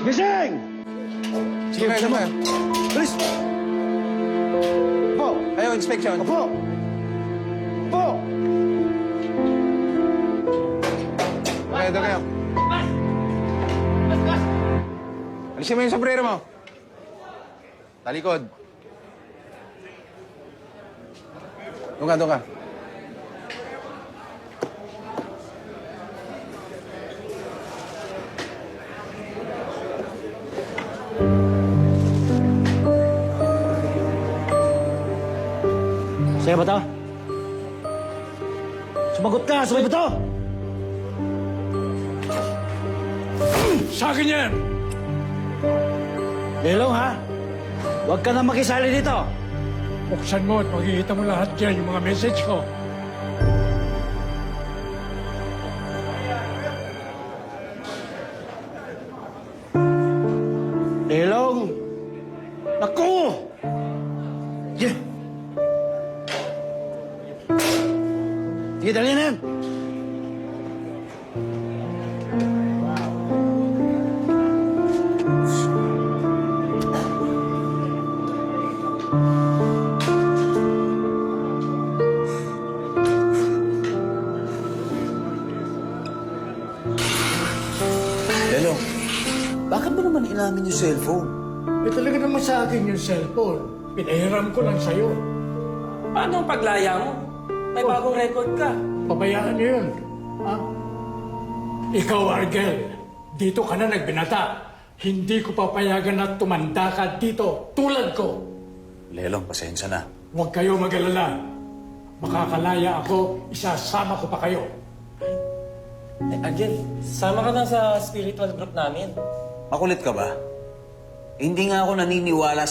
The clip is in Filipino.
Gising! Sige kayo, sige kayo. Bilis! Opo! Ayaw, inspection. Opo! Opo! Okay, doon kayo. Alisin mo yung sombrero mo. Talikod. Doon ka, doon ka. Sa'yo ba to? Sumagot ka! Sabay ba to? Sa akin yan! Lelong, ha? Huwag ka na makisali dito! Buksan mo at makikita mo lahat yan, yung mga message ko. Lelong! Naku! Yeah. Sige, dali na yan! Lelo, bakit mo naman inamin yung cellphone? Eh talaga naman sa akin yung cellphone. Pinahiram ko lang sa'yo. Paano ang paglaya mo? May bagong record ka. Pabayaan niyo yun. Ha? Ikaw, Argel, dito ka na nagbinata. Hindi ko papayagan na tumanda ka dito, tulad ko. Lelong, pasensya na. Huwag kayo mag-alala. Makakalaya ako, isasama ko pa kayo. Eh, Agil, sama ka na sa spiritual group namin. Makulit ka ba? Hindi nga ako naniniwala